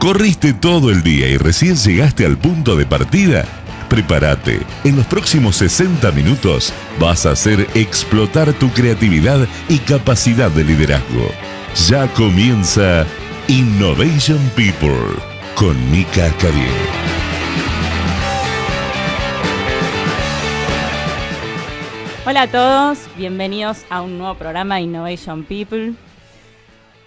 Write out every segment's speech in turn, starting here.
¿Corriste todo el día y recién llegaste al punto de partida? Prepárate. En los próximos 60 minutos vas a hacer explotar tu creatividad y capacidad de liderazgo. Ya comienza Innovation People con Mica Cariel. Hola a todos, bienvenidos a un nuevo programa Innovation People.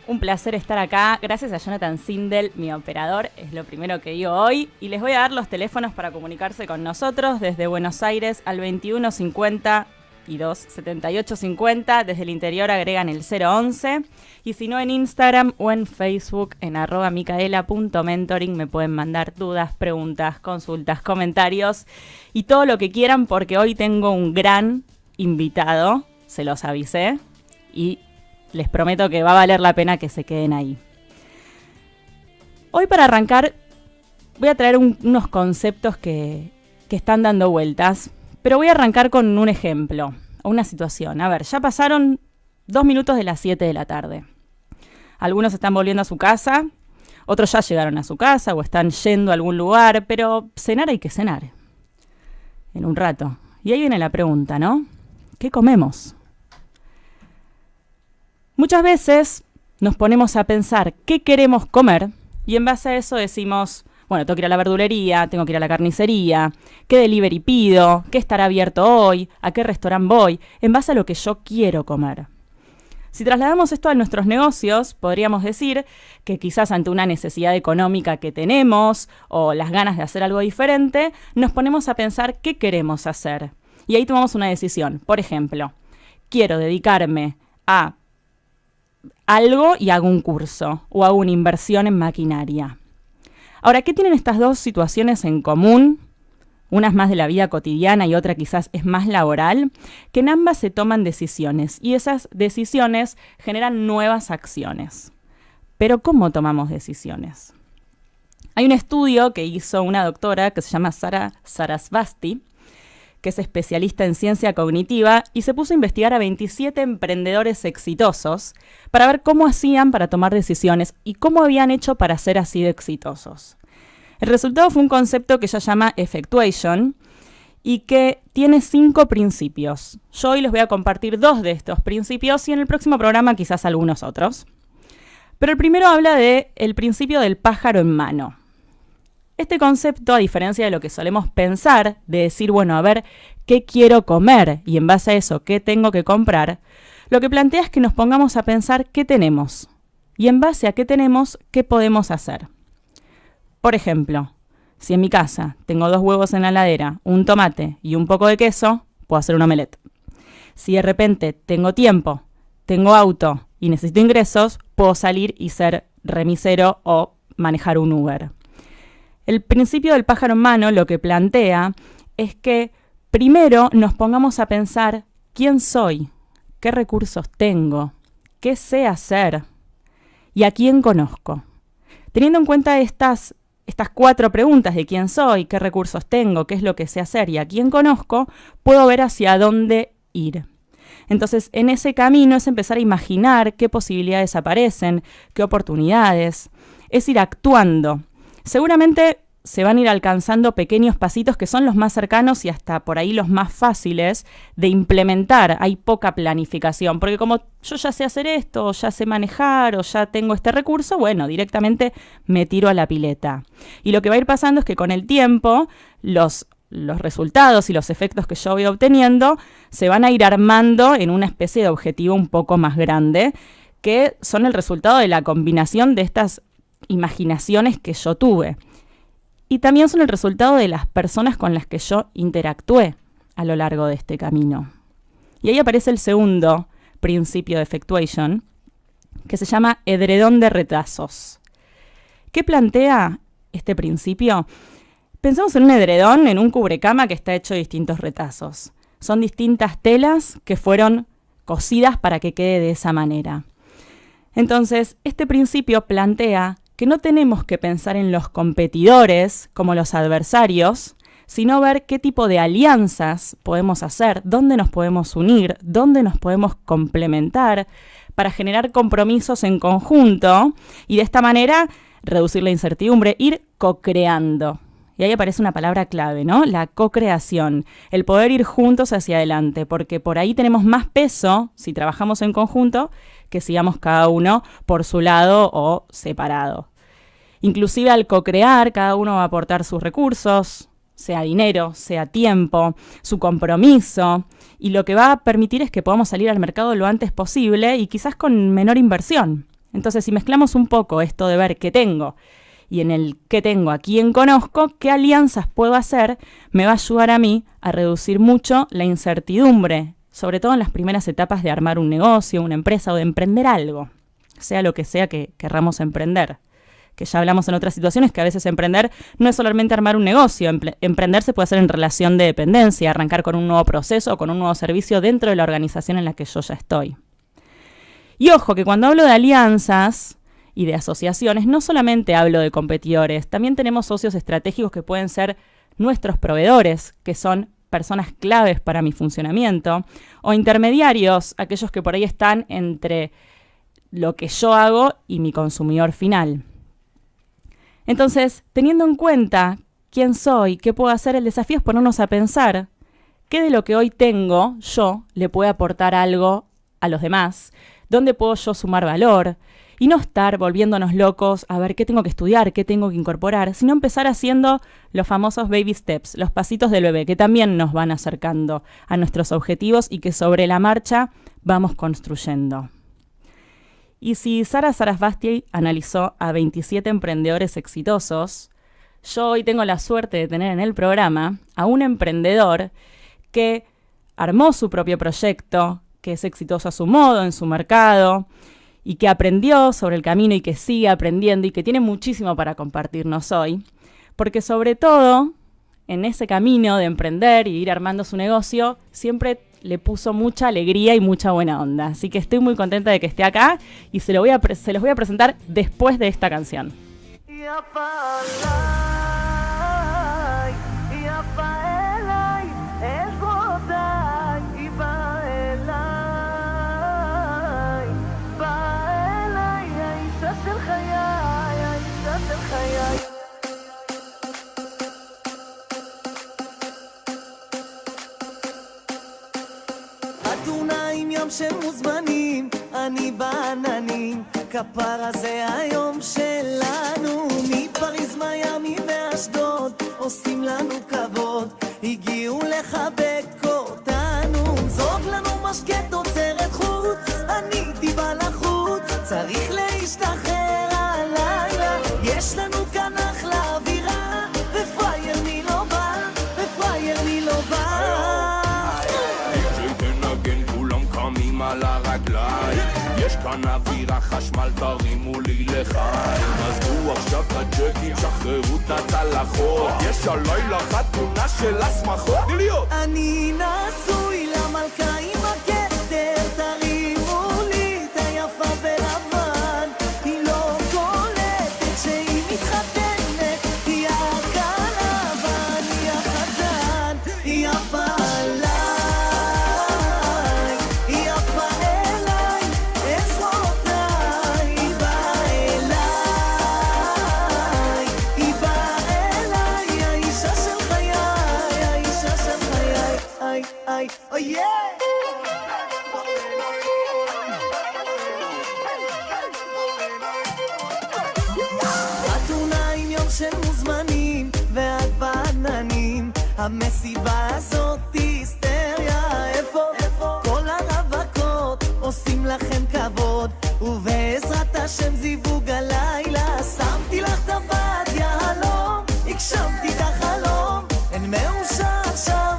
Un placer estar acá, gracias a Jonathan Sindel, mi operador, es lo primero que digo hoy. Y les voy a dar los teléfonos para comunicarse con nosotros desde Buenos Aires al 2150 y 27850. Desde el interior agregan el 011. Y si no, en Instagram o en Facebook, en @micaela.mentoring, me pueden mandar dudas, preguntas, consultas, comentarios y todo lo que quieran, porque hoy tengo un gran invitado, se los avisé, y les prometo que va a valer la pena que se queden ahí. Hoy, para arrancar, voy a traer unos conceptos que están dando vueltas, pero voy a arrancar con un ejemplo, o una situación. A ver, ya pasaron 2 minutos de las 7 de la tarde. Algunos están volviendo a su casa, otros ya llegaron a su casa o están yendo a algún lugar, pero cenar hay que cenar en un rato. Y ahí viene la pregunta, ¿no? ¿Qué comemos? Muchas veces nos ponemos a pensar qué queremos comer y en base a eso decimos, bueno, tengo que ir a la verdulería, tengo que ir a la carnicería, qué delivery pido, qué estará abierto hoy, a qué restaurante voy, en base a lo que yo quiero comer. Si trasladamos esto a nuestros negocios, podríamos decir que quizás ante una necesidad económica que tenemos o las ganas de hacer algo diferente, nos ponemos a pensar qué queremos hacer. Y ahí tomamos una decisión. Por ejemplo, quiero dedicarme a algo y hago un curso o hago una inversión en maquinaria. Ahora, ¿qué tienen estas dos situaciones en común? Una es más de la vida cotidiana y otra quizás es más laboral, que en ambas se toman decisiones y esas decisiones generan nuevas acciones. Pero ¿cómo tomamos decisiones? Hay un estudio que hizo una doctora que se llama Sara Sarasvati, que es especialista en ciencia cognitiva, y se puso a investigar a 27 emprendedores exitosos para ver cómo hacían para tomar decisiones y cómo habían hecho para ser así de exitosos. El resultado fue un concepto que ella llama effectuation y que tiene 5 principios. Yo hoy les voy a compartir 2 de estos principios y en el próximo programa quizás algunos otros. Pero el primero habla del principio del pájaro en mano. Este concepto, a diferencia de lo que solemos pensar, de decir, bueno, a ver, ¿qué quiero comer? Y en base a eso, ¿qué tengo que comprar? Lo que plantea es que nos pongamos a pensar qué tenemos. Y en base a qué tenemos, ¿qué podemos hacer? Por ejemplo, si en mi casa tengo 2 huevos en la heladera, un tomate y un poco de queso, puedo hacer un omelette. Si de repente tengo tiempo, tengo auto y necesito ingresos, puedo salir y ser remisero o manejar un Uber. El principio del pájaro en mano lo que plantea es que primero nos pongamos a pensar quién soy, qué recursos tengo, qué sé hacer y a quién conozco. Teniendo en cuenta estas 4 preguntas de quién soy, qué recursos tengo, qué es lo que sé hacer y a quién conozco, puedo ver hacia dónde ir. Entonces, en ese camino es empezar a imaginar qué posibilidades aparecen, qué oportunidades, es ir actuando. Seguramente se van a ir alcanzando pequeños pasitos que son los más cercanos y hasta por ahí los más fáciles de implementar. Hay poca planificación, porque como yo ya sé hacer esto, o ya sé manejar, o ya tengo este recurso, bueno, directamente me tiro a la pileta. Y lo que va a ir pasando es que con el tiempo los resultados y los efectos que yo voy obteniendo se van a ir armando en una especie de objetivo un poco más grande, que son el resultado de la combinación de estas imaginaciones que yo tuve. Y también son el resultado de las personas con las que yo interactué a lo largo de este camino. Y ahí aparece el segundo principio de effectuation, que se llama edredón de retazos. ¿Qué plantea este principio? Pensamos en un edredón, en un cubrecama que está hecho de distintos retazos. Son distintas telas que fueron cosidas para que quede de esa manera. Entonces, este principio plantea que no tenemos que pensar en los competidores como los adversarios, sino ver qué tipo de alianzas podemos hacer, dónde nos podemos unir, dónde nos podemos complementar para generar compromisos en conjunto y de esta manera reducir la incertidumbre, ir co-creando. Y ahí aparece una palabra clave, ¿no? La co-creación, el poder ir juntos hacia adelante, porque por ahí tenemos más peso si trabajamos en conjunto que si vamos cada uno por su lado o separado. Inclusive al co-crear, cada uno va a aportar sus recursos, sea dinero, sea tiempo, su compromiso, y lo que va a permitir es que podamos salir al mercado lo antes posible y quizás con menor inversión. Entonces, si mezclamos un poco esto de ver qué tengo y en el qué tengo, a quién conozco, qué alianzas puedo hacer, me va a ayudar a mí a reducir mucho la incertidumbre, sobre todo en las primeras etapas de armar un negocio, una empresa o de emprender algo, sea lo que sea que querramos emprender. Que ya hablamos en otras situaciones que a veces emprender no es solamente armar un negocio, emprender se puede hacer en relación de dependencia, arrancar con un nuevo proceso o con un nuevo servicio dentro de la organización en la que yo ya estoy. Y ojo, que cuando hablo de alianzas y de asociaciones, no solamente hablo de competidores, también tenemos socios estratégicos que pueden ser nuestros proveedores, que son personas claves para mi funcionamiento, o intermediarios, aquellos que por ahí están entre lo que yo hago y mi consumidor final. Entonces, teniendo en cuenta quién soy, qué puedo hacer, el desafío es ponernos a pensar qué de lo que hoy tengo yo le puede aportar algo a los demás, dónde puedo yo sumar valor, y no estar volviéndonos locos a ver qué tengo que estudiar, qué tengo que incorporar, sino empezar haciendo los famosos baby steps, los pasitos del bebé, que también nos van acercando a nuestros objetivos y que sobre la marcha vamos construyendo. Y si Sara Sarasvati analizó a 27 emprendedores exitosos, yo hoy tengo la suerte de tener en el programa a un emprendedor que armó su propio proyecto, que es exitoso a su modo, en su mercado, y que aprendió sobre el camino y que sigue aprendiendo y que tiene muchísimo para compartirnos hoy, porque sobre todo en ese camino de emprender y ir armando su negocio, siempre le puso mucha alegría y mucha buena onda. Así que estoy muy contenta de que esté acá y se los voy a presentar después de esta canción. שמוזמנים, אני בעננים, כפרה זה היום שלנו, מפריז, מיאמי ואשדוד, עושים לנו כבוד, הגיעו לחבק אותנו, זוג לנו משקה תוצרת חוץ, אני טיפה לחוץ, צריך להשתחרר הלילה, יש לנו כאן אחלה אווירה, ופרייר מי לא בא, ופרייר מי לא בא. על הרגליים יש כאן אווירה חשמל תרימו לי לחיים עזבו עכשיו את הג'קים שחררו את הצלחות יש הלילה חתונה של הסמכות אני נשוי למלכה עם הכתר תרימו לי את היפה בלבן היא לא קולטת שהיא מתחתנת היא הכלה ואני החתן היא יפה oh yeah! חתונה עם יום של מוזמנים ועד בעננים המסיבה הזאת היסטריה איפה? כל הרווקות עושים לכם כבוד ובעזרת השם זיווג הלילה שמתי לך את הבת יהלום הגשמתי את החלום אין מאושר עכשיו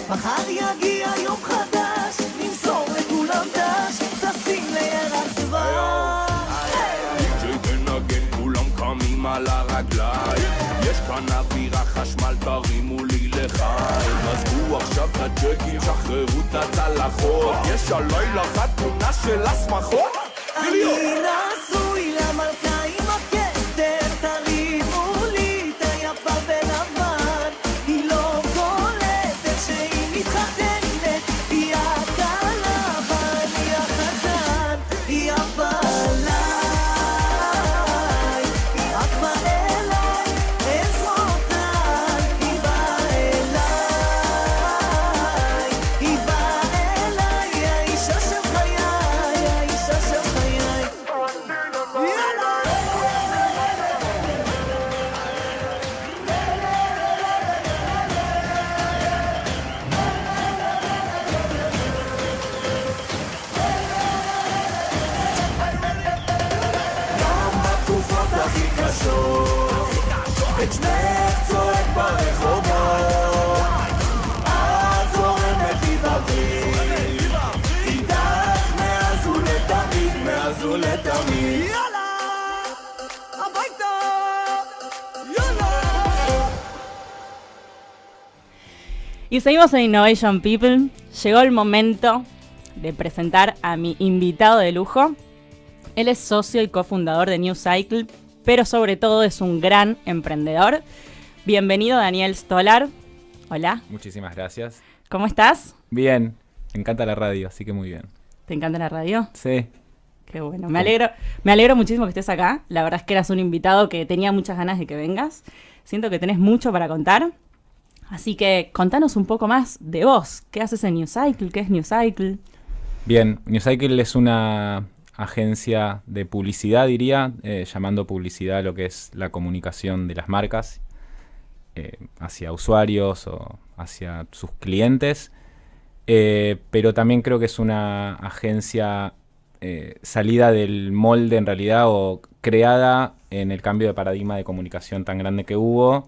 מחר יגיע יום חדש, נמסור לכולם דש, תשים לירח דבש. די.ג'יי בנגן, כולם קמים על הרגליים, יש כאן אווירה חשמל, תרימו לי לחיים. עזבו עכשיו את הג'קים, שחררו את הצלחות, יש הלילה חתונה של הסמכות. אני נשוי למלכה עם הכתר, תרימו לי את היפה ולבן, היא לא מתחתנת, היא הכלה ואני החתן, היא הבעלה את שמך צועק ברחובות, את זורמת לי בברית, איתך מאז ולתמיד, מאז ולתמיד. יאללה, הביתה, יאללה. Y seguimos en Innovation People. Llegó el momento de presentar a mi invitado de lujo. Él es socio y cofundador de New Cycle, pero sobre todo es un gran emprendedor. Bienvenido, Daniel Stolar. Hola. Muchísimas gracias. ¿Cómo estás? Bien, me encanta la radio, así que muy bien. ¿Te encanta la radio? Sí. Qué bueno. Me alegro muchísimo que estés acá. La verdad es que eras un invitado que tenía muchas ganas de que vengas. Siento que tenés mucho para contar. Así que contanos un poco más de vos. ¿Qué haces en New Cycle? ¿Qué es New Cycle? Bien, New Cycle es una agencia de publicidad, diría, llamando publicidad lo que es la comunicación de las marcas hacia usuarios o hacia sus clientes. Pero también creo que es una agencia salida del molde en realidad o creada en el cambio de paradigma de comunicación tan grande que hubo,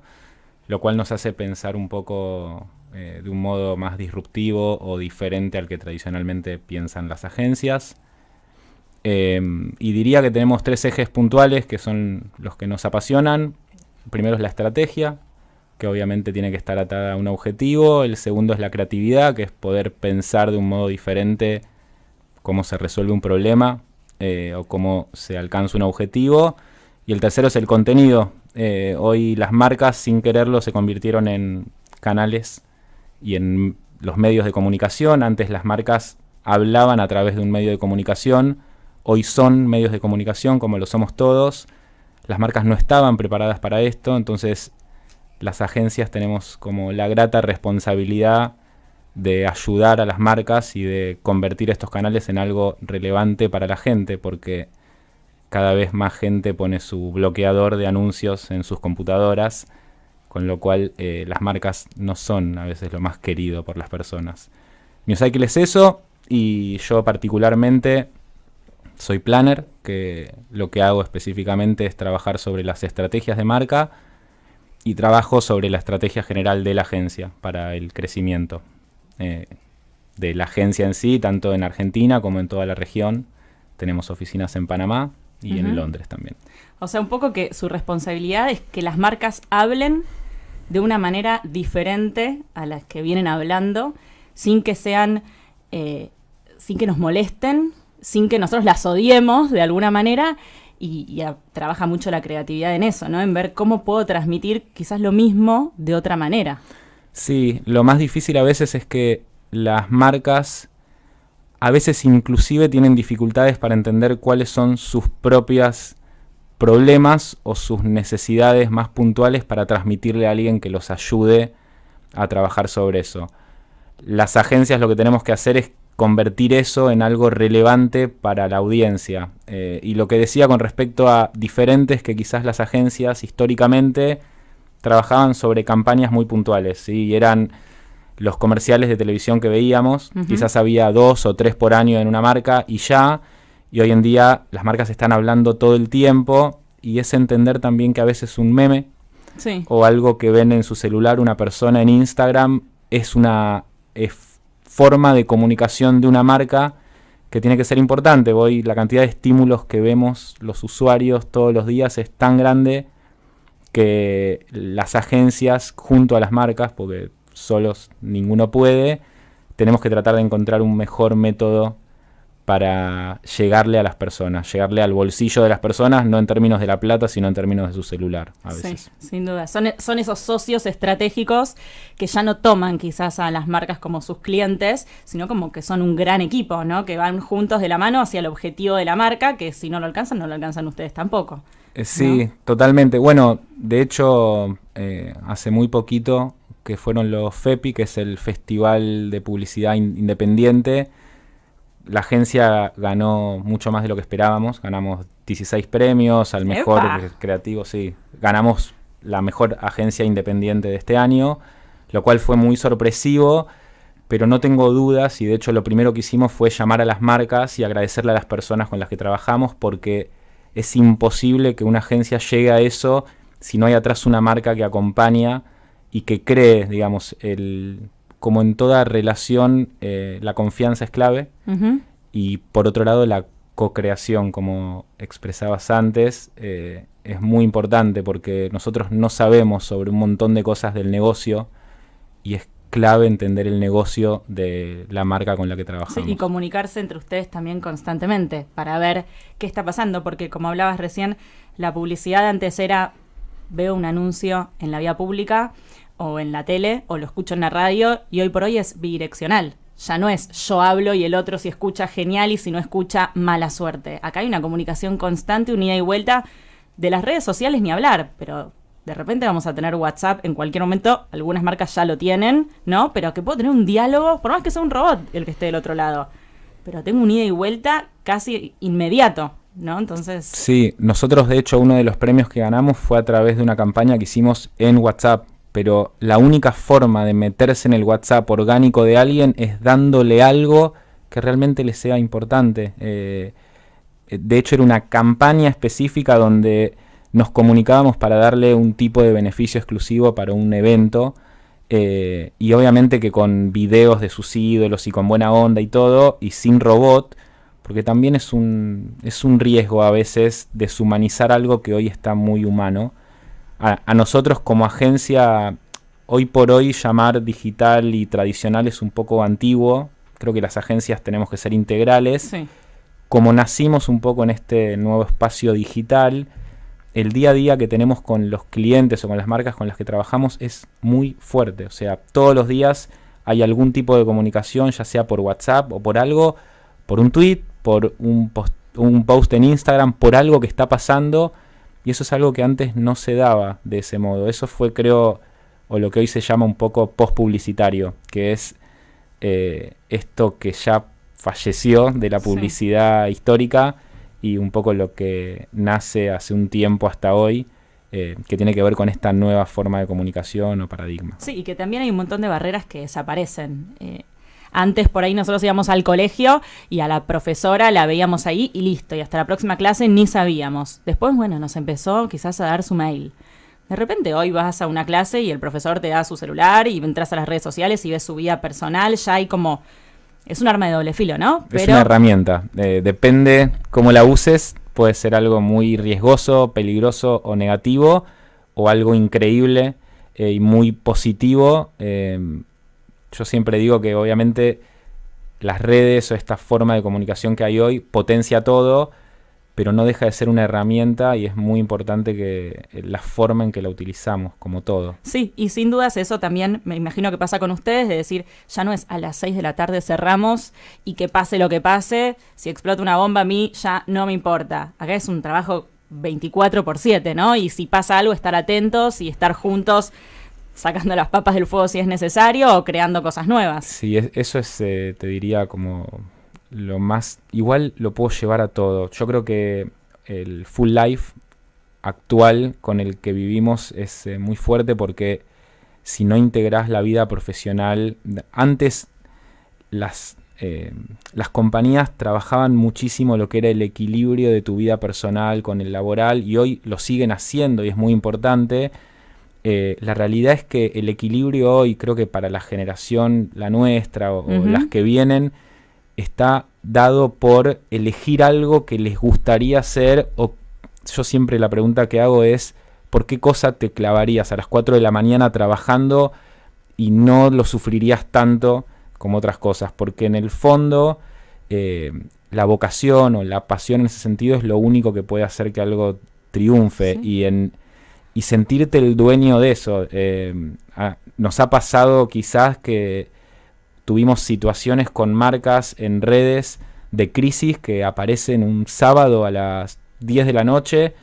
lo cual nos hace pensar un poco de un modo más disruptivo o diferente al que tradicionalmente piensan las agencias. Y diría que tenemos 3 ejes puntuales que son los que nos apasionan. El primero es la estrategia, que obviamente tiene que estar atada a un objetivo. El segundo es la creatividad, que es poder pensar de un modo diferente cómo se resuelve un problema o cómo se alcanza un objetivo. Y el tercero es el contenido. Hoy las marcas, sin quererlo, se convirtieron en canales y en los medios de comunicación. Antes las marcas hablaban a través de un medio de comunicación. Hoy son medios de comunicación como lo somos todos. Las marcas no estaban preparadas para esto, entonces las agencias tenemos como la grata responsabilidad de ayudar a las marcas y de convertir estos canales en algo relevante para la gente, porque cada vez más gente pone su bloqueador de anuncios en sus computadoras, con lo cual las marcas no son a veces lo más querido por las personas. New Cycle es eso, y yo particularmente soy planner, que lo que hago específicamente es trabajar sobre las estrategias de marca y trabajo sobre la estrategia general de la agencia para el crecimiento de la agencia en sí, tanto en Argentina como en toda la región. Tenemos oficinas en Panamá y en Londres también. O sea, un poco que su responsabilidad es que las marcas hablen de una manera diferente a las que vienen hablando, sin que sean, sin que nos molesten, sin que nosotros las odiemos de alguna manera, y trabaja mucho la creatividad en eso, ¿no? En ver cómo puedo transmitir quizás lo mismo de otra manera. Sí, lo más difícil a veces es que las marcas a veces inclusive tienen dificultades para entender cuáles son sus propios problemas o sus necesidades más puntuales para transmitirle a alguien que los ayude a trabajar sobre eso. Las agencias lo que tenemos que hacer es convertir eso en algo relevante para la audiencia. Y lo que decía con respecto a diferentes, que quizás las agencias históricamente trabajaban sobre campañas muy puntuales, ¿sí? Y eran los comerciales de televisión que veíamos, quizás había 2 o 3 por año en una marca y ya, y hoy en día las marcas están hablando todo el tiempo, y es entender también que a veces un meme o algo que ven en su celular una persona en Instagram es una forma de comunicación de una marca que tiene que ser importante. Hoy la cantidad de estímulos que vemos los usuarios todos los días es tan grande que las agencias junto a las marcas, porque solos ninguno puede, tenemos que tratar de encontrar un mejor método para llegarle a las personas, llegarle al bolsillo de las personas, no en términos de la plata, sino en términos de su celular, a veces. Sí, sin duda. Son esos socios estratégicos que ya no toman quizás a las marcas como sus clientes, sino como que son un gran equipo, ¿no? Que van juntos de la mano hacia el objetivo de la marca, que si no lo alcanzan ustedes tampoco. Sí, ¿no? Totalmente. Bueno, de hecho, hace muy poquito que fueron los FEPI, que es el Festival de Publicidad Independiente. La agencia ganó mucho más de lo que esperábamos. Ganamos 16 premios al mejor creativo, sí. Ganamos la mejor agencia independiente de este año, lo cual fue muy sorpresivo, pero no tengo dudas, y de hecho lo primero que hicimos fue llamar a las marcas y agradecerle a las personas con las que trabajamos, porque es imposible que una agencia llegue a eso si no hay atrás una marca que acompaña y que cree, digamos, como en toda relación, la confianza es clave. Ujú. Y por otro lado, la co-creación, como expresabas antes, es muy importante porque nosotros no sabemos sobre un montón de cosas del negocio y es clave entender el negocio de la marca con la que trabajamos. Sí, y comunicarse entre ustedes también constantemente para ver qué está pasando, porque como hablabas recién, la publicidad antes era, veo un anuncio en la vía pública o en la tele o lo escucho en la radio, y hoy por hoy es bidireccional. Ya no es yo hablo y el otro si escucha genial y si no escucha mala suerte. Acá hay una comunicación constante, un ida y vuelta. De las redes sociales ni hablar, pero de repente vamos a tener WhatsApp en cualquier momento. Algunas marcas ya lo tienen, ¿no? Pero que puedo tener un diálogo, por más que sea un robot el que esté del otro lado. Pero tengo un ida y vuelta casi inmediato, ¿no? Entonces... Sí, nosotros de hecho uno de los premios que ganamos fue a través de una campaña que hicimos en WhatsApp, pero la única forma de meterse en el WhatsApp orgánico de alguien es dándole algo que realmente le sea importante. De hecho era una campaña específica donde nos comunicábamos para darle un tipo de beneficio exclusivo para un evento, y obviamente que con videos de sus ídolos y con buena onda y todo, y sin robot, porque también es un riesgo a veces deshumanizar algo que hoy está muy humano. A nosotros como agencia, hoy por hoy llamar digital y tradicional es un poco antiguo. Creo que las agencias tenemos que ser integrales. Sí. Como nacimos un poco en este nuevo espacio digital, el día a día que tenemos con los clientes o con las marcas con las que trabajamos es muy fuerte. O sea, todos los días hay algún tipo de comunicación, ya sea por WhatsApp o por algo, por un tweet, por un post en Instagram, por algo que está pasando. Y eso es algo que antes no se daba de ese modo. Eso fue, creo, o lo que hoy se llama un poco post-publicitario, que es esto que ya falleció de la publicidad histórica y un poco lo que nace hace un tiempo hasta hoy, que tiene que ver con esta nueva forma de comunicación o paradigma. Sí, y que también hay un montón de barreras que desaparecen. Antes por ahí nosotros íbamos al colegio y a la profesora la veíamos ahí y listo, y hasta la próxima clase ni sabíamos. Después, bueno, nos empezó quizás a dar su mail. De repente hoy vas a una clase y el profesor te da su celular y entras a las redes sociales y ves su vida personal, ya hay como... Es un arma de doble filo, ¿no? Es una herramienta, depende cómo la uses, puede ser algo muy riesgoso, peligroso o negativo, o algo increíble y muy positivo. Yo siempre digo que obviamente las redes o esta forma de comunicación que hay hoy potencia todo, pero no deja de ser una herramienta y es muy importante que la forma en que la utilizamos, como todo. Sí, y sin dudas eso también me imagino que pasa con ustedes, de decir, ya no es a las 6 de la tarde cerramos y que pase lo que pase, si explota una bomba a mí ya no me importa. Acá es un trabajo 24/7, ¿no? Y si pasa algo, estar atentos y estar juntos sacando las papas del fuego si es necesario o creando cosas nuevas. Sí, eso es, te diría, como lo más... Igual lo puedo llevar a todo. Yo creo que el full life actual con el que vivimos es muy fuerte porque si no integrás la vida profesional... Antes las compañías trabajaban muchísimo lo que era el equilibrio de tu vida personal con el laboral y hoy lo siguen haciendo y es muy importante. La realidad es que el equilibrio hoy, creo que para la generación, la nuestra o las que vienen, está dado por elegir algo que les gustaría hacer. O yo siempre la pregunta que hago es, ¿por qué cosa te clavarías a las 4 de la mañana trabajando y no lo sufrirías tanto como otras cosas? Porque en el fondo la vocación o la pasión en ese sentido es lo único que puede hacer que algo triunfe. Sí. Y sentirte el dueño de eso. Nos ha pasado quizás que tuvimos situaciones con marcas en redes de crisis que aparecen un sábado a las 10 de la noche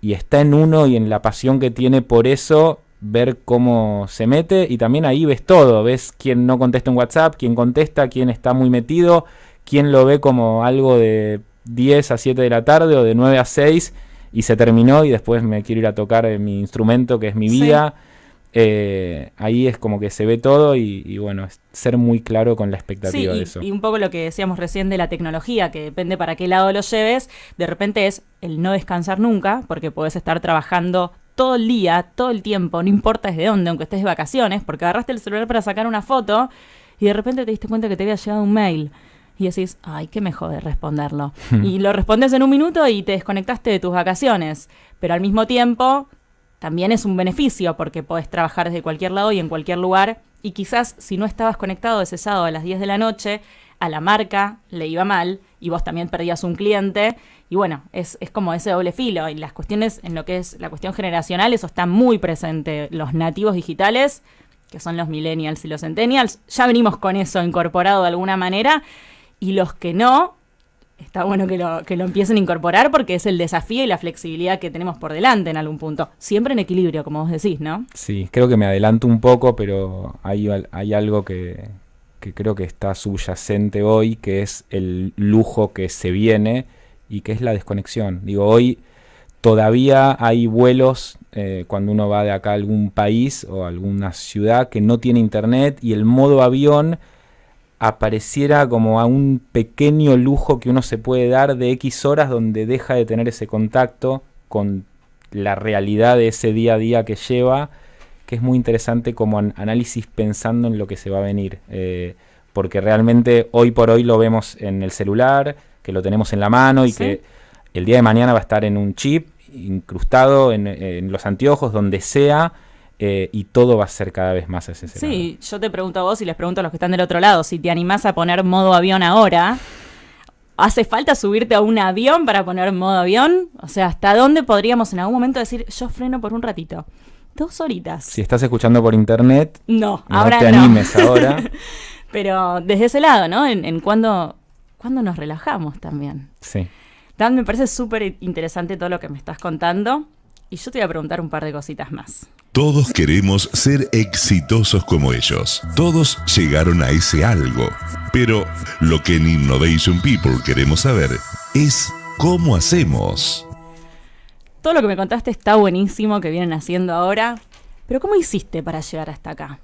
y está en uno y en la pasión que tiene por eso, ver cómo se mete, y también ahí ves todo, ves quién no contesta en WhatsApp, quién contesta, quién está muy metido, quién lo ve como algo de 10 a 7 de la tarde o de 9 a 6 y se terminó y después me quiero ir a tocar mi instrumento que es mi vida. Ahí es como que se ve todo y bueno, es ser muy claro con la expectativa de eso. Y un poco lo que decíamos recién de la tecnología, que depende para qué lado lo lleves, de repente es el no descansar nunca, porque podés estar trabajando todo el día, todo el tiempo, no importa desde dónde, aunque estés de vacaciones, porque agarraste el celular para sacar una foto y de repente te diste cuenta que te había llegado un mail. Y decís, ay, qué me jode responderlo. Y lo respondes en un minuto y te desconectaste de tus vacaciones. Pero al mismo tiempo, también es un beneficio porque podés trabajar desde cualquier lado y en cualquier lugar. Y quizás si no estabas conectado ese sábado a las 10 de la noche, a la marca le iba mal y vos también perdías un cliente. Y bueno, es como ese doble filo. Y las cuestiones, en lo que es la cuestión generacional, eso está muy presente. Los nativos digitales, que son los millennials y los centennials, ya venimos con eso incorporado de alguna manera. Y los que no, está bueno que lo empiecen a incorporar porque es el desafío y la flexibilidad que tenemos por delante en algún punto. Siempre en equilibrio, como vos decís, ¿no? Sí, creo que me adelanto un poco, pero hay algo que creo que está subyacente hoy, que es el lujo que se viene y que es la desconexión. Digo, hoy todavía hay vuelos cuando uno va de acá a algún país o a alguna ciudad que no tiene internet y el modo avión apareciera como a un pequeño lujo que uno se puede dar de X horas donde deja de tener ese contacto con la realidad de ese día a día que lleva, que es muy interesante como análisis pensando en lo que se va a venir. Porque realmente hoy por hoy lo vemos en el celular, que lo tenemos en la mano y que el día de mañana va a estar en un chip incrustado en los anteojos, donde sea. Y todo va a ser cada vez más ese escenario. Sí, yo te pregunto a vos y les pregunto a los que están del otro lado, si te animás a poner modo avión ahora, ¿hace falta subirte a un avión para poner modo avión? O sea, ¿hasta dónde podríamos en algún momento decir, yo freno por un ratito? 2 horitas. Si estás escuchando por internet, no ahora te animes ahora. Pero desde ese lado, ¿no? En cuando nos relajamos también. Sí. Dan, me parece súper interesante todo lo que me estás contando. Y yo te voy a preguntar un par de cositas más. Todos queremos ser exitosos como ellos. Todos llegaron a ese algo. Pero lo que en Innovation People queremos saber es cómo hacemos. Todo lo que me contaste está buenísimo, que vienen haciendo ahora. Pero ¿cómo hiciste para llegar hasta acá?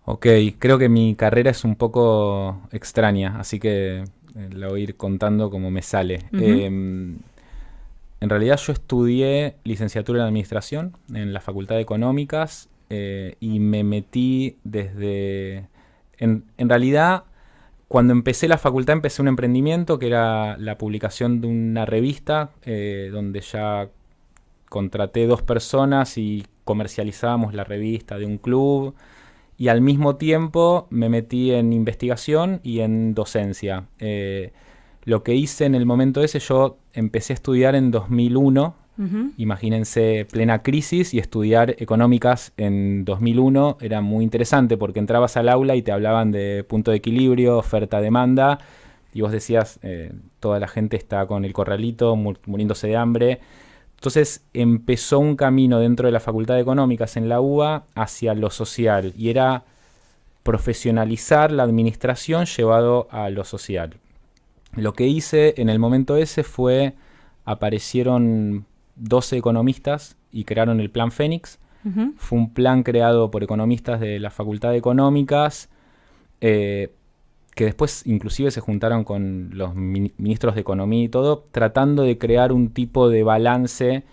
Ok, creo que mi carrera es un poco extraña, así que la voy a ir contando como me sale. En realidad yo estudié licenciatura en Administración en la Facultad de Económicas y me metí desde... En realidad, cuando empecé la facultad empecé un emprendimiento que era la publicación de una revista donde ya contraté 2 personas y comercializábamos la revista de un club y al mismo tiempo me metí en investigación y en docencia. Lo que hice en el momento ese, yo empecé a estudiar en 2001, imagínense plena crisis, y estudiar económicas en 2001 era muy interesante porque entrabas al aula y te hablaban de punto de equilibrio, oferta-demanda, y vos decías, toda la gente está con el corralito, muriéndose de hambre. Entonces empezó un camino dentro de la Facultad de Económicas en la UBA hacia lo social, y era profesionalizar la administración llevado a lo social. Lo que hice en el momento ese fue, aparecieron 12 economistas y crearon el Plan Fénix. Fue un plan creado por economistas de la Facultad de Económicas, que después inclusive se juntaron con los ministros de Economía y todo, tratando de crear un tipo de balance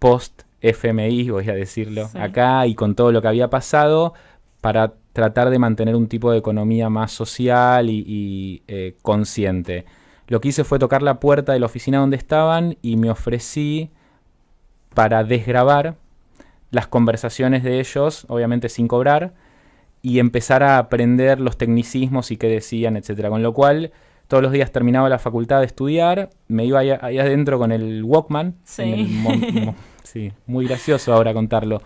post-FMI, voy a decirlo, acá, y con todo lo que había pasado, para tratar de mantener un tipo de economía más social y consciente. Lo que hice fue tocar la puerta de la oficina donde estaban y me ofrecí para desgravar las conversaciones de ellos, obviamente sin cobrar, y empezar a aprender los tecnicismos y qué decían, etcétera. Con lo cual, todos los días terminaba la facultad de estudiar, me iba ahí adentro con el Walkman, sí, muy gracioso ahora contarlo,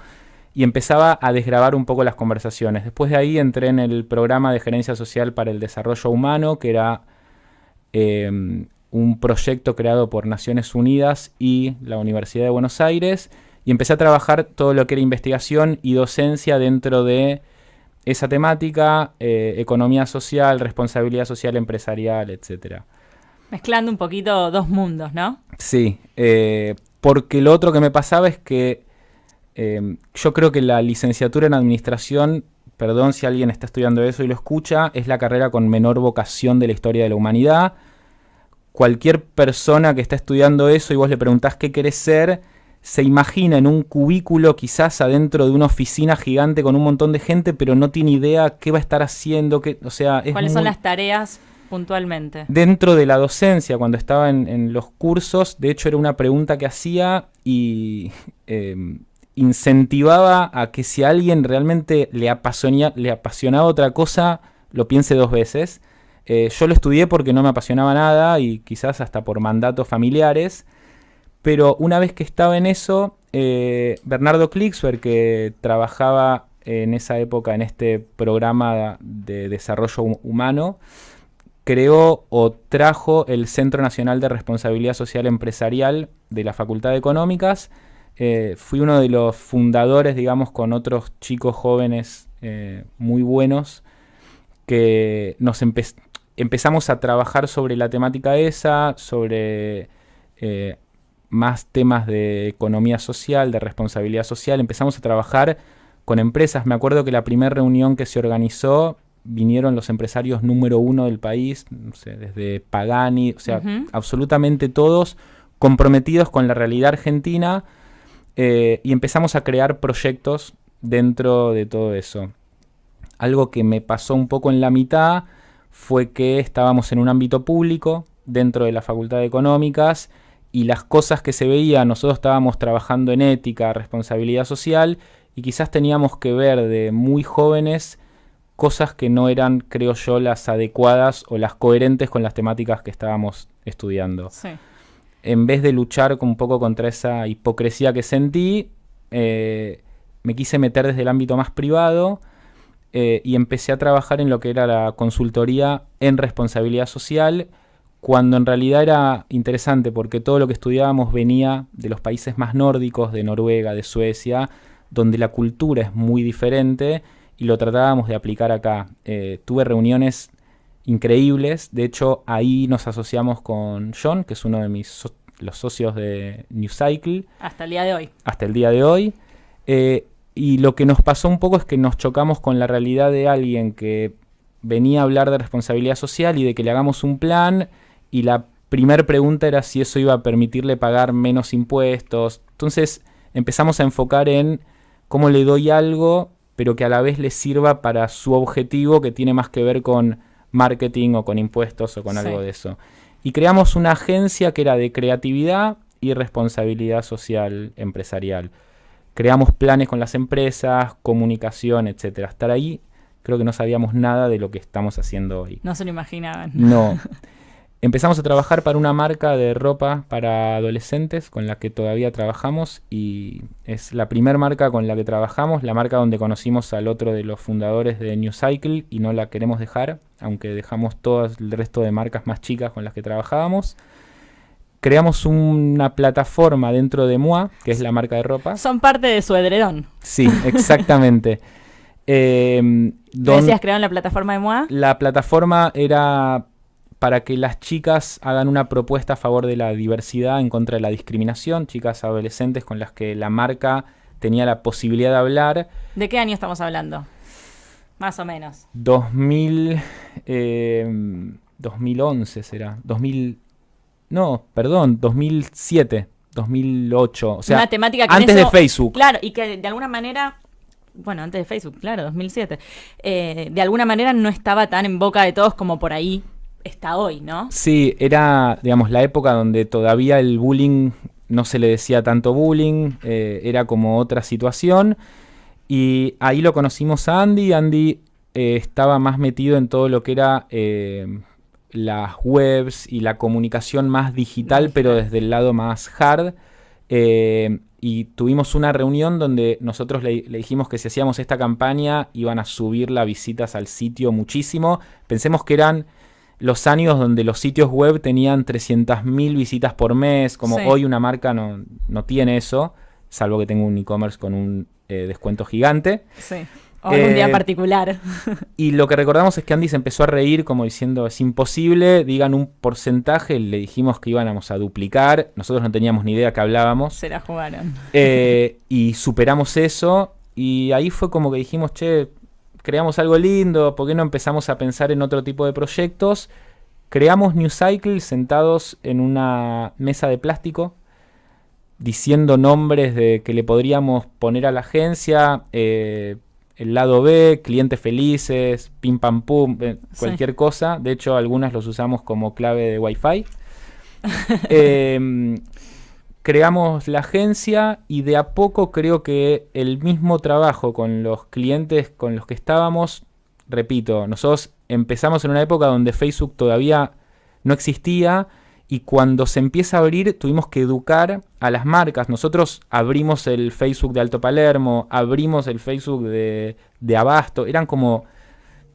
y empezaba a desgravar un poco las conversaciones. Después de ahí entré en el programa de Gerencia Social para el Desarrollo Humano, que era un proyecto creado por Naciones Unidas y la Universidad de Buenos Aires, y empecé a trabajar todo lo que era investigación y docencia dentro de esa temática, economía social, responsabilidad social empresarial, etcétera. Mezclando un poquito 2 mundos, ¿no? Sí, porque lo otro que me pasaba es que yo creo que la licenciatura en administración, perdón si alguien está estudiando eso y lo escucha, es la carrera con menor vocación de la historia de la humanidad. Cualquier persona que está estudiando eso y vos le preguntás qué querés ser, se imagina en un cubículo quizás adentro de una oficina gigante con un montón de gente, pero no tiene idea qué va a estar haciendo, o sea, ¿Cuáles son las tareas puntualmente? Dentro de la docencia, cuando estaba en los cursos, de hecho era una pregunta que hacía y incentivaba a que si a alguien realmente le apasionaba otra cosa, lo piense 2 veces. Yo lo estudié porque no me apasionaba nada y quizás hasta por mandatos familiares, pero una vez que estaba en eso, Bernardo Klicksberg, que trabajaba en esa época en este programa de desarrollo humano, creó o trajo el Centro Nacional de Responsabilidad Social Empresarial de la Facultad de Económicas. Fui uno de los fundadores, digamos, con otros chicos jóvenes muy buenos, que nos empezamos a trabajar sobre la temática esa, sobre más temas de economía social, de responsabilidad social. Empezamos a trabajar con empresas. Me acuerdo que la primera reunión que se organizó, vinieron los empresarios número 1 del país, no sé, desde Pagani, o sea, absolutamente todos comprometidos con la realidad argentina, y empezamos a crear proyectos dentro de todo eso. Algo que me pasó un poco en la mitad fue que estábamos en un ámbito público dentro de la Facultad de Económicas y las cosas que se veían, nosotros estábamos trabajando en ética, responsabilidad social, y quizás teníamos que ver de muy jóvenes cosas que no eran, creo yo, las adecuadas o las coherentes con las temáticas que estábamos estudiando. Sí. En vez de luchar un poco contra esa hipocresía que sentí, me quise meter desde el ámbito más privado y empecé a trabajar en lo que era la consultoría en responsabilidad social, cuando en realidad era interesante porque todo lo que estudiábamos venía de los países más nórdicos, de Noruega, de Suecia, donde la cultura es muy diferente y lo tratábamos de aplicar acá. Tuve reuniones increíbles, de hecho ahí nos asociamos con John, que es uno de los socios de New Cycle. Hasta el día de hoy. Hasta el día de hoy. Y lo que nos pasó un poco es que nos chocamos con la realidad de alguien que venía a hablar de responsabilidad social y de que le hagamos un plan, y la primera pregunta era si eso iba a permitirle pagar menos impuestos. Entonces empezamos a enfocar en cómo le doy algo, pero que a la vez le sirva para su objetivo, que tiene más que ver con marketing o con impuestos o con algo de eso. Y creamos una agencia que era de creatividad y responsabilidad social empresarial. Creamos planes con las empresas, comunicación, etcétera. Estar ahí, creo que no sabíamos nada de lo que estamos haciendo hoy. No se lo imaginaban. No. Empezamos a trabajar para una marca de ropa para adolescentes con la que todavía trabajamos, y es la primera marca con la que trabajamos, la marca donde conocimos al otro de los fundadores de New Cycle, y no la queremos dejar, aunque dejamos todo el resto de marcas más chicas con las que trabajábamos. Creamos una plataforma dentro de MOA, que es la marca de ropa. Son parte de su edredón. Sí, exactamente. ¿Decías crearon la plataforma de MOA? La plataforma era para que las chicas hagan una propuesta a favor de la diversidad, en contra de la discriminación, chicas adolescentes con las que la marca tenía la posibilidad de hablar. ¿De qué año estamos hablando? Más o menos. 2011 será. 2007, 2008. O sea, una temática que antes de Facebook. Claro, y que de alguna manera, bueno, antes de Facebook, claro, 2007. De alguna manera no estaba tan en boca de todos como por ahí está hoy, ¿no? Sí, era, digamos, la época donde todavía el bullying no se le decía tanto bullying, era como otra situación, y ahí lo conocimos a Andy. Andy estaba más metido en todo lo que era las webs y la comunicación más digital, pero desde el lado más hard, y tuvimos una reunión donde nosotros le dijimos que si hacíamos esta campaña iban a subir las visitas al sitio muchísimo. Pensemos que eran los años donde los sitios web tenían 300.000 visitas por mes, como hoy una marca no tiene eso, salvo que tenga un e-commerce con un descuento gigante. Sí, o un día particular. Y lo que recordamos es que Andy se empezó a reír como diciendo, es imposible, digan un porcentaje. Le dijimos que íbamos a duplicar, nosotros no teníamos ni idea que hablábamos. Se la jugaron. Y superamos eso, y ahí fue como que dijimos, che, creamos algo lindo, ¿por qué no empezamos a pensar en otro tipo de proyectos? Creamos New Cycle sentados en una mesa de plástico, diciendo nombres de que le podríamos poner a la agencia, el lado B, clientes felices, pim pam pum, cualquier cosa. De hecho, algunas los usamos como clave de Wi-Fi. Creamos la agencia y de a poco creo que el mismo trabajo con los clientes con los que estábamos, repito, nosotros empezamos en una época donde Facebook todavía no existía y cuando se empieza a abrir tuvimos que educar a las marcas. Nosotros abrimos el Facebook de Alto Palermo, abrimos el Facebook de Abasto, eran como...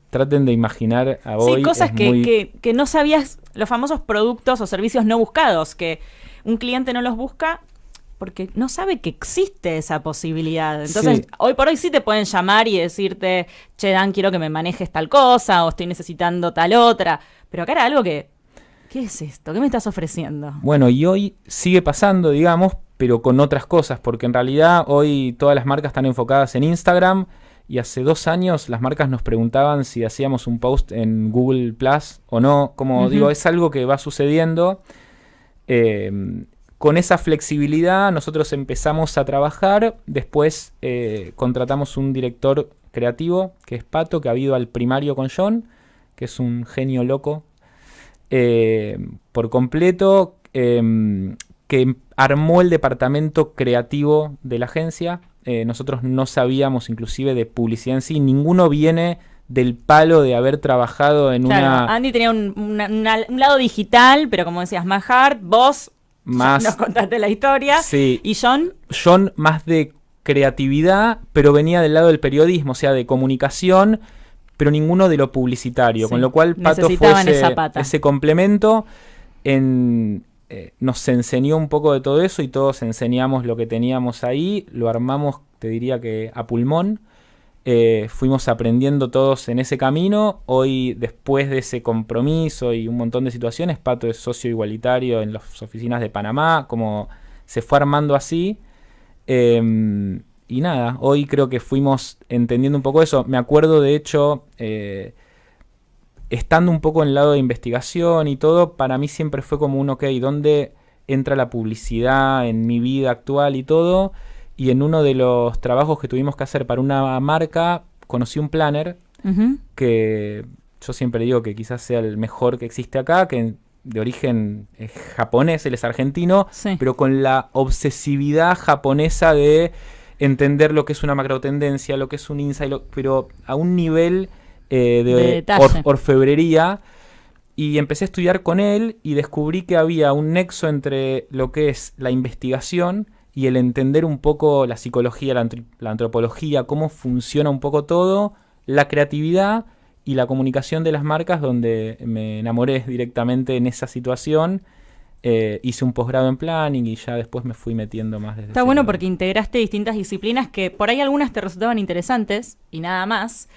Traten de imaginar a hoy. Sí, cosas que no sabías, los famosos productos o servicios no buscados, que un cliente no los busca porque no sabe que existe esa posibilidad. Entonces, Sí. Hoy por hoy sí te pueden llamar y decirte, che, Dan, quiero que me manejes tal cosa o estoy necesitando tal otra. Pero acá era algo que, ¿qué es esto? ¿Qué me estás ofreciendo? Bueno, y hoy sigue pasando, digamos, pero con otras cosas, porque en realidad hoy todas las marcas están enfocadas en Instagram. Y hace 2 años las marcas nos preguntaban si hacíamos un post en Google Plus o no. Como digo, es algo que va sucediendo. Con esa flexibilidad nosotros empezamos a trabajar. Después contratamos un director creativo, que es Pato, que ha ido al primario con John, que es un genio loco por completo, que armó el departamento creativo de la agencia. Nosotros no sabíamos inclusive de publicidad en sí, ninguno viene del palo de haber trabajado en Claro, Andy tenía un lado digital, pero como decías, más hard, vos más, nos contaste la historia, sí, y John más de creatividad, pero venía del lado del periodismo, o sea, de comunicación, pero ninguno de lo publicitario, Sí, con lo cual Pato fue necesitaban esa pata. ese complemento. Nos enseñó un poco de todo eso y todos enseñamos lo que teníamos ahí, lo armamos, te diría que a pulmón. Fuimos aprendiendo todos en ese camino. Hoy, después de ese compromiso y un montón de situaciones, Pato es socio igualitario en las oficinas de Panamá, como se fue armando así. Y nada, hoy creo que fuimos entendiendo un poco eso. Me acuerdo, de hecho, estando un poco en el lado de investigación y todo, para mí siempre fue como un ok, ¿dónde entra la publicidad en mi vida actual y todo? Y en uno de los trabajos que tuvimos que hacer para una marca, conocí un planner que yo siempre digo que quizás sea el mejor que existe acá, que de origen es japonés, él es argentino, Sí. pero con la obsesividad japonesa de entender lo que es una macrotendencia, lo que es un insight, pero a un nivel de detalle. orfebrería. Y empecé a estudiar con él y descubrí que había un nexo entre lo que es la investigación y el entender un poco la psicología, la antropología, cómo funciona un poco todo, la creatividad y la comunicación de las marcas, donde me enamoré directamente en esa situación. Hice un posgrado en planning y ya después me fui metiendo más desde Está ese bueno lado. porque integraste distintas disciplinas que por ahí algunas te resultaban interesantes y nada más,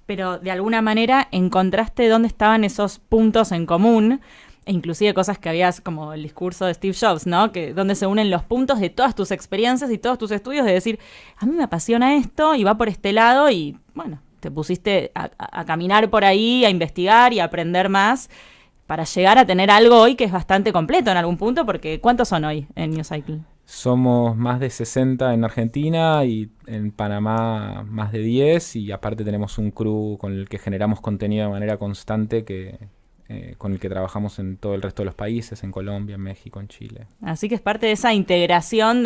pero de alguna manera encontraste dónde estaban esos puntos en común, e inclusive cosas que habías, como el discurso de Steve Jobs, ¿no? Que donde se unen los puntos de todas tus experiencias y todos tus estudios, de decir, a mí me apasiona esto y va por este lado, y bueno, te pusiste a caminar por ahí, a investigar y a aprender más para llegar a tener algo hoy que es bastante completo en algún punto, porque ¿cuántos son hoy en New Cycle? Somos más de 60 en Argentina y en Panamá más de 10, y aparte tenemos un crew con el que generamos contenido de manera constante, con el que trabajamos en todo el resto de los países, en Colombia, en México, en Chile. Así que es parte de esa integración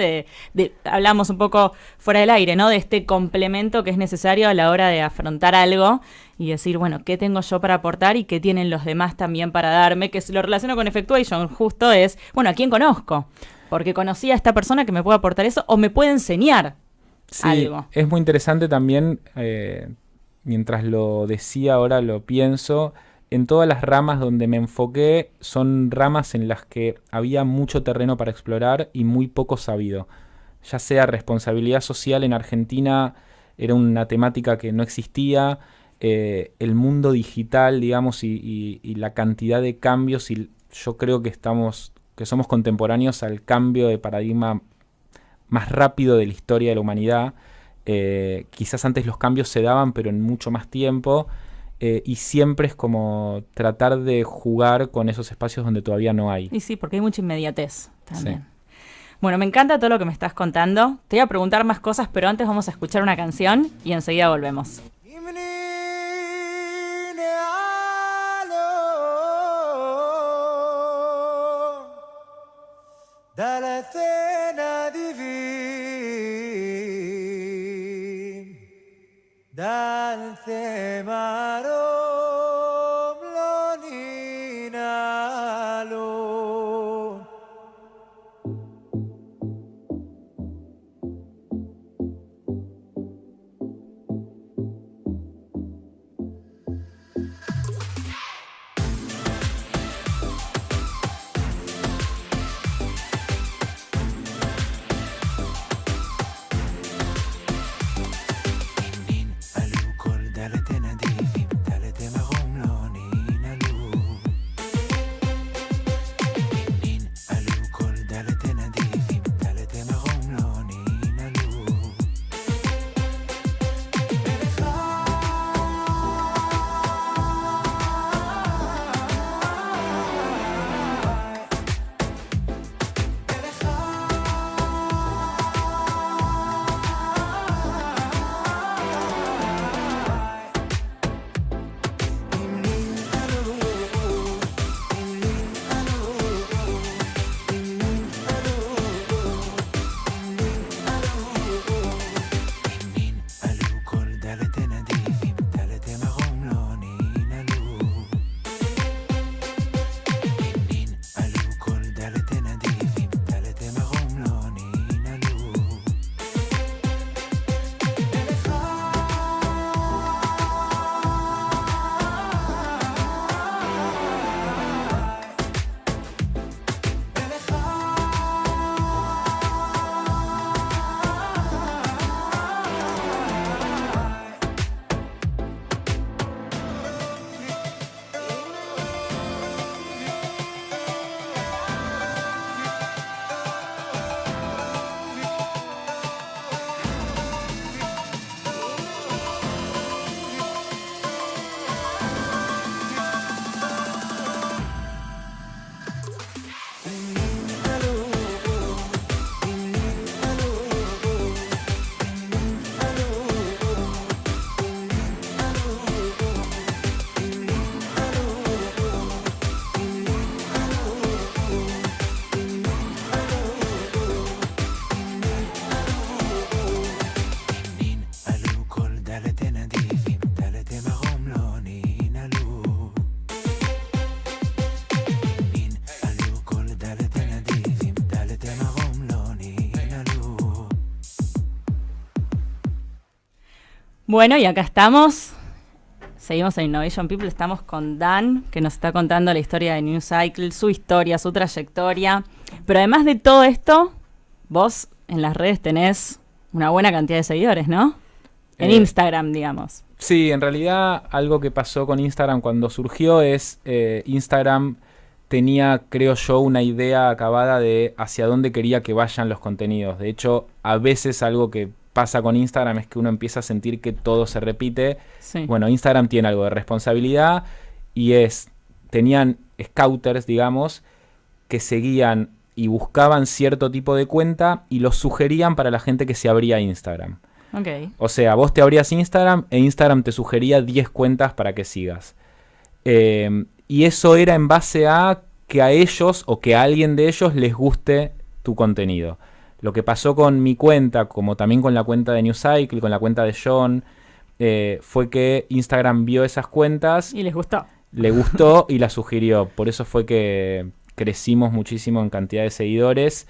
hablamos un poco fuera del aire, ¿no? De este complemento que es necesario a la hora de afrontar algo y decir, bueno, ¿qué tengo yo para aportar y qué tienen los demás también para darme? Que si lo relaciono con Effectuation, justo es, bueno, ¿a quién conozco? Porque conocí a esta persona que me puede aportar eso o me puede enseñar Sí, algo. es muy interesante también, mientras lo decía ahora lo pienso, en todas las ramas donde me enfoqué son ramas en las que había mucho terreno para explorar y muy poco sabido. Ya sea responsabilidad social en Argentina, era una temática que no existía, el mundo digital, digamos, y la cantidad de cambios, y yo creo que somos contemporáneos al cambio de paradigma más rápido de la historia de la humanidad. Quizás antes los cambios se daban, pero en mucho más tiempo. Y siempre es como tratar de jugar con esos espacios donde todavía no hay. Y sí, porque hay mucha inmediatez también. Sí. Bueno, me encanta todo lo que me estás contando. Te voy a preguntar más cosas, pero antes vamos a escuchar una canción y enseguida volvemos. Dalla cena divin, dal temaro bloninalo. Bueno, y acá estamos. Seguimos en Innovation People. Estamos con Dan, que nos está contando la historia de New Cycle, su historia, su trayectoria. Pero además de todo esto, vos en las redes tenés una buena cantidad de seguidores, ¿no? En Instagram, digamos. Sí, en realidad algo que pasó con Instagram cuando surgió es Instagram tenía, creo yo, una idea acabada de hacia dónde quería que vayan los contenidos. De hecho, a veces algo que pasa con Instagram es que uno empieza a sentir que todo se repite. Sí. Bueno, Instagram tiene algo de responsabilidad y tenían scouters, digamos, que seguían y buscaban cierto tipo de cuenta y los sugerían para la gente que se abría Instagram. Okay. O sea, vos te abrías Instagram e Instagram te sugería 10 cuentas para que sigas. Y eso era en base a que a ellos o que a alguien de ellos les guste tu contenido. Lo que pasó con mi cuenta, como también con la cuenta de New Cycle, con la cuenta de John, fue que Instagram vio esas cuentas. Y les gustó. Le gustó y la sugirió. Por eso fue que crecimos muchísimo en cantidad de seguidores.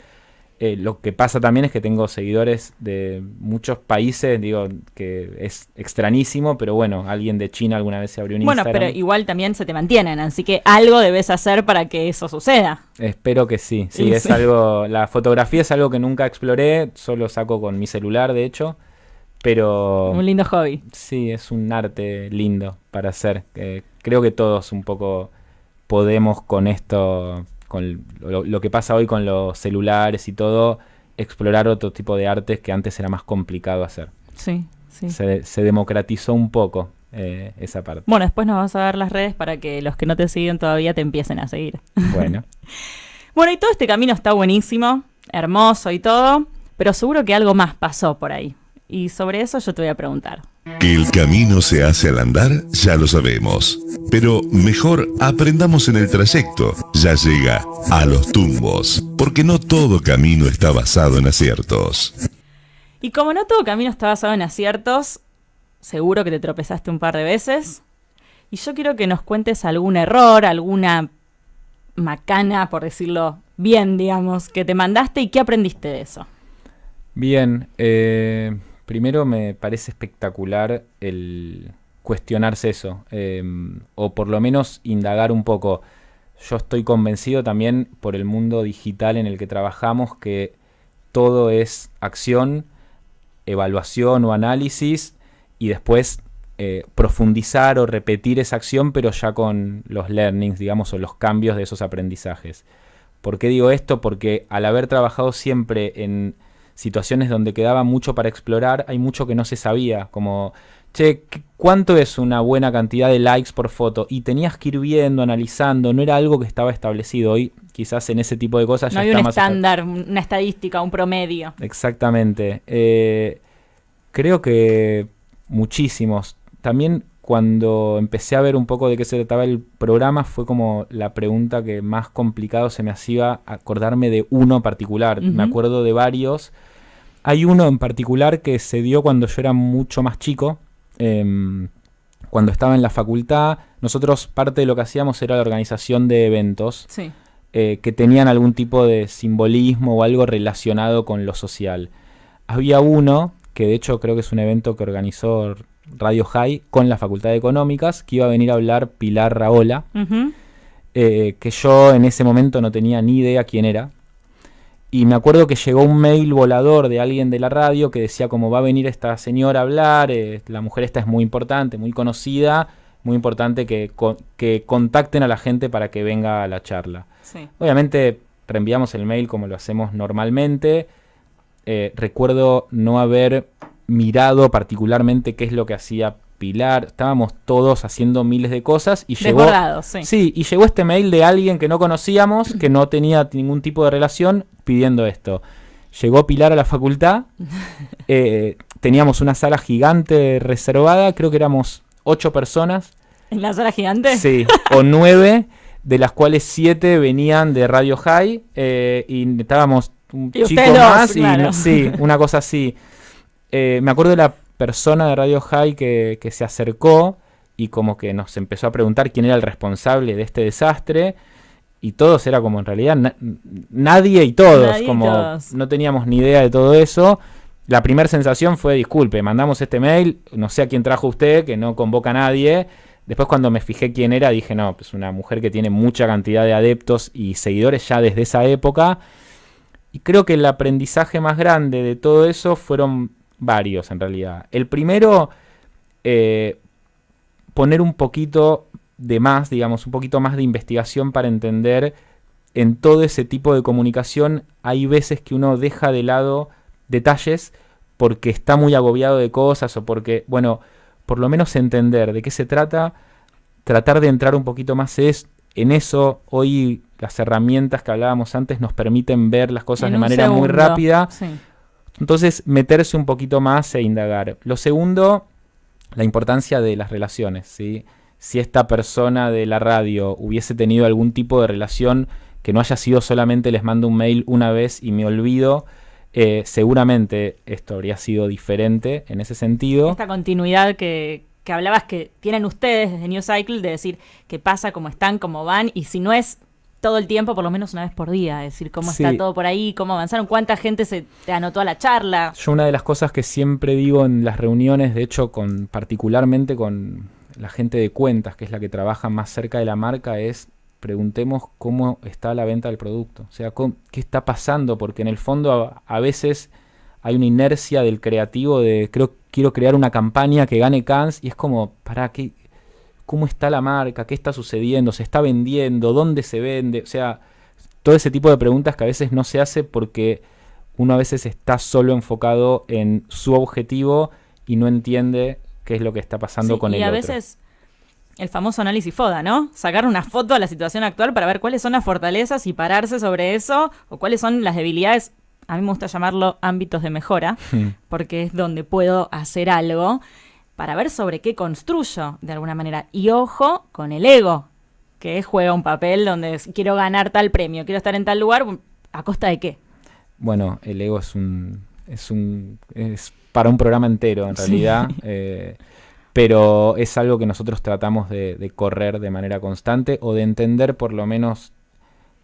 Lo que pasa también es que tengo seguidores de muchos países, digo, que es extrañísimo, pero bueno, alguien de China alguna vez se abrió un Instagram. Bueno, pero igual también se te mantienen, así que algo debes hacer para que eso suceda. Espero que sí, es algo, la fotografía es algo que nunca exploré, solo saco con mi celular, de hecho, pero... Un lindo hobby. Sí, es un arte lindo para hacer. Creo que todos un poco podemos con esto... con lo que pasa hoy con los celulares y todo, explorar otro tipo de artes que antes era más complicado hacer. Sí, sí. Se democratizó un poco esa parte. Bueno, después nos vas a dar las redes para que los que no te siguen todavía te empiecen a seguir. Bueno. Bueno, y todo este camino está buenísimo. hermoso y todo, pero seguro que algo más pasó por ahí. Y sobre eso yo te voy a preguntar. Que el camino se hace al andar, ya lo sabemos. Pero mejor aprendamos en el trayecto. Ya llega A los Tumbos, porque no todo camino está basado en aciertos. Y como no todo camino está basado en aciertos, seguro que te tropezaste un par de veces. Y yo quiero que nos cuentes algún error, alguna macana, por decirlo bien, digamos, que te mandaste y qué aprendiste de eso. Bien, primero me parece espectacular el cuestionarse eso, o por lo menos indagar un poco. Yo estoy convencido también por el mundo digital en el que trabajamos que todo es acción, evaluación o análisis y después profundizar o repetir esa acción, pero ya con los learnings, digamos, o los cambios de esos aprendizajes. ¿Por qué digo esto? Porque al haber trabajado siempre en situaciones donde quedaba mucho para explorar, hay mucho que no se sabía, como, che, ¿cuánto es una buena cantidad de likes por foto? Y tenías que ir viendo, analizando, no era algo que estaba establecido. Hoy quizás en ese tipo de cosas no ya había está un más estándar, una estadística, un promedio. Exactamente. Creo que muchísimos. También cuando empecé a ver un poco de qué se trataba el programa, fue como la pregunta que más complicado se me hacía acordarme de uno en particular. Me acuerdo de varios. Hay uno en particular que se dio cuando yo era mucho más chico. Cuando estaba en la facultad, nosotros parte de lo que hacíamos era la organización de eventos Sí. Que tenían algún tipo de simbolismo o algo relacionado con lo social. Había uno, que de hecho creo que es un evento que organizó Radio High con la Facultad de Económicas, que iba a venir a hablar Pilar Rahola, que yo en ese momento no tenía ni idea quién era. Y me acuerdo que llegó un mail volador de alguien de la radio que decía como va a venir esta señora a hablar, la mujer esta es muy importante, muy conocida, muy importante que contacten a la gente para que venga a la charla. Sí. Obviamente reenviamos el mail como lo hacemos normalmente. Recuerdo no haber mirado particularmente qué es lo que hacía Pilar. Estábamos todos haciendo miles de cosas y llegó, sí. Sí, y llegó este mail de alguien que no conocíamos, que no tenía ningún tipo de relación, pidiendo esto. Llegó Pilar a la facultad, teníamos una sala gigante reservada, creo que éramos 8 personas. ¿En la sala gigante? Sí, o 9, de las cuales 7 venían de Radio High, y estábamos un y chico ustedes más, dos, claro. y sí, una cosa así. Me acuerdo de la persona de Radio High que se acercó y como que nos empezó a preguntar quién era el responsable de este desastre, y todos era como en realidad nadie y todos, Nadie y como todos. no teníamos ni idea de todo eso. La primera sensación fue, disculpe, mandamos este mail, no sé a quién trajo usted, que no convoca a nadie. Después cuando me fijé quién era, dije, no, pues una mujer que tiene mucha cantidad de adeptos y seguidores ya desde esa época. Y creo que el aprendizaje más grande de todo eso fueron varios en realidad. El primero, poner un poquito de más, digamos, un poquito más de investigación para entender en todo ese tipo de comunicación. Hay veces que uno deja de lado detalles porque está muy agobiado de cosas o porque, bueno, por lo menos entender de qué se trata, tratar de entrar un poquito más en eso. Hoy las herramientas que hablábamos antes nos permiten ver las cosas de manera muy rápida. Sí. Entonces, meterse un poquito más e indagar. Lo segundo, la importancia de las relaciones, ¿sí? Si esta persona de la radio hubiese tenido algún tipo de relación que no haya sido solamente les mando un mail una vez y me olvido, seguramente esto habría sido diferente en ese sentido. Esta continuidad que hablabas que tienen ustedes desde New Cycle, de decir qué pasa, cómo están, cómo van, y si no es todo el tiempo, por lo menos una vez por día, es decir, cómo Sí. está todo por ahí, cómo avanzaron, cuánta gente se te anotó a la charla. Yo una de las cosas que siempre digo en las reuniones, de hecho particularmente con la gente de cuentas, que es la que trabaja más cerca de la marca, es preguntemos cómo está la venta del producto. O sea, qué está pasando, porque en el fondo a veces hay una inercia del creativo de quiero crear una campaña que gane Cannes, y es como, ¿cómo está la marca? ¿Qué está sucediendo? ¿Se está vendiendo? ¿Dónde se vende? O sea, todo ese tipo de preguntas que a veces no se hace porque uno a veces está solo enfocado en su objetivo y no entiende qué es lo que está pasando con el otro. Y a veces el famoso análisis FODA, ¿no? Sacar una foto a la situación actual para ver cuáles son las fortalezas y pararse sobre eso, o cuáles son las debilidades a mí me gusta llamarlo ámbitos de mejora, porque es donde puedo hacer algo para ver sobre qué construyo de alguna manera. Y ojo con el ego, que juega un papel donde quiero ganar tal premio, quiero estar en tal lugar, ¿a costa de qué? Bueno, el ego es para un programa entero, en realidad. Pero es algo que nosotros tratamos de correr de manera constante, o de entender por lo menos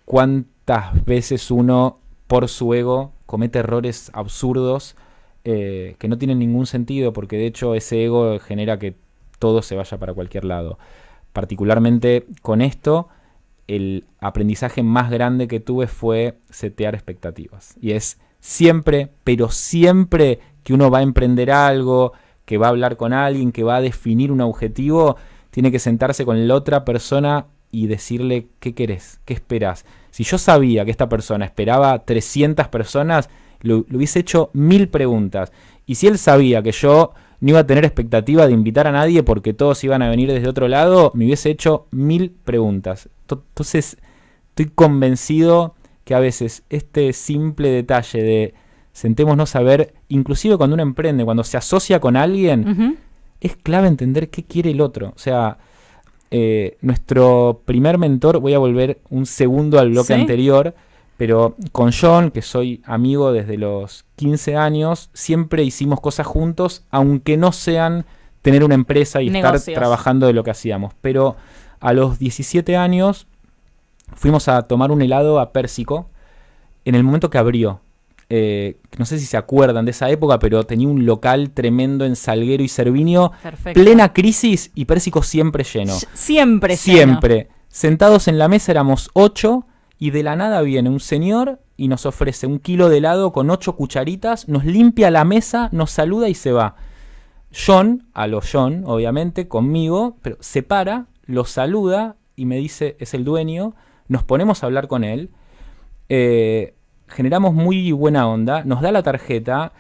cuántas veces uno, por su ego, comete errores absurdos que no tienen ningún sentido, porque de hecho ese ego genera que todo se vaya para cualquier lado. Particularmente con esto, el aprendizaje más grande que tuve fue setear expectativas. Y es siempre, pero siempre que uno va a emprender algo, que va a hablar con alguien, que va a definir un objetivo, tiene que sentarse con la otra persona y decirle qué querés, qué esperás. Si yo sabía que esta persona esperaba 300 personas, le hubiese hecho 1000 preguntas. Y si él sabía que yo no iba a tener expectativa de invitar a nadie porque todos iban a venir desde otro lado, me hubiese hecho 1000 preguntas. Entonces, estoy convencido que a veces este simple detalle de sentémonos a ver, inclusive cuando uno emprende, cuando se asocia con alguien, es clave entender qué quiere el otro. O sea, nuestro primer mentor, voy a volver un segundo al bloque anterior, pero con John, que soy amigo desde los 15 años, siempre hicimos cosas juntos, aunque no sean tener una empresa y negocios, estar trabajando de lo que hacíamos. Pero a los 17 años fuimos a tomar un helado a Pérsico en el momento que abrió. No sé si se acuerdan de esa época, pero tenía un local tremendo en Salguero y Cervinio. Perfecto. Plena crisis, y Pérsico siempre lleno. Siempre. Sentados en la mesa éramos 8, y de la nada viene un señor y nos ofrece 1 kilo de helado con 8 cucharitas, nos limpia la mesa, nos saluda y se va. John, obviamente, conmigo, pero se para, lo saluda y me dice, es el dueño. Nos ponemos a hablar con él. Generamos muy buena onda, nos da la tarjeta.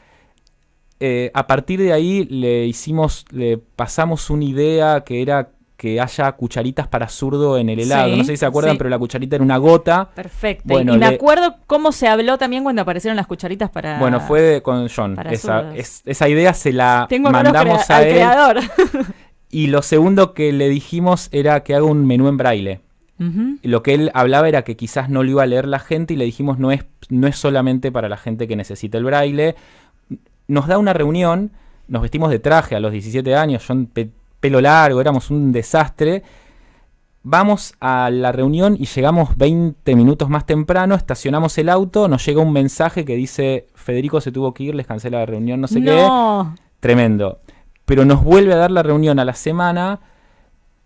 A partir de ahí le pasamos una idea que era que haya cucharitas para zurdo en el helado. No sé si se acuerdan, pero la cucharita era una gota. Perfecto. Bueno, y me acuerdo cómo se habló también cuando aparecieron las cucharitas para... Bueno, fue con John. Esa idea se la mandamos a él. Creador. Y lo segundo que le dijimos era que haga un menú en braille. Lo que él hablaba era que quizás no lo iba a leer la gente, y le dijimos no es solamente para la gente que necesita el braille. Nos da una reunión, nos vestimos de traje a los 17 años, yo pelo largo, éramos un desastre. Vamos a la reunión y llegamos 20 minutos más temprano, estacionamos el auto, nos llega un mensaje que dice Federico se tuvo que ir, les cancela la reunión, no sé qué. Tremendo. Pero nos vuelve a dar la reunión a la semana.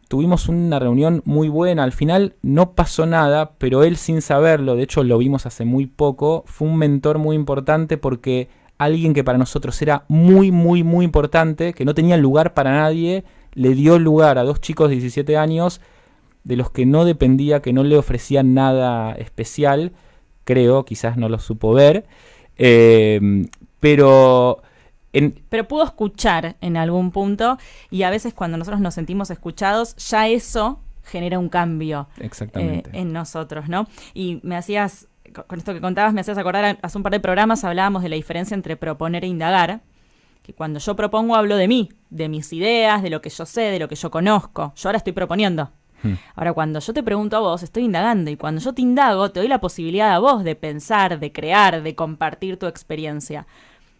Tuvimos una reunión muy buena, al final no pasó nada, pero él, sin saberlo, de hecho lo vimos hace muy poco, fue un mentor muy importante, porque alguien que para nosotros era muy, muy, muy importante, que no tenía lugar para nadie, le dio lugar a 2 chicos de 17 años, de los que no dependía, que no le ofrecían nada especial, creo, quizás no lo supo ver, pero pudo escuchar en algún punto, y a veces cuando nosotros nos sentimos escuchados, ya eso genera un cambio en nosotros, ¿no? Y me hacías, con esto que contabas, me hacías acordar, hace un par de programas hablábamos de la diferencia entre proponer e indagar, que cuando yo propongo hablo de mí, de mis ideas, de lo que yo sé, de lo que yo conozco. Yo ahora estoy proponiendo. Ahora, cuando yo te pregunto a vos, estoy indagando, y cuando yo te indago, te doy la posibilidad a vos de pensar, de crear, de compartir tu experiencia.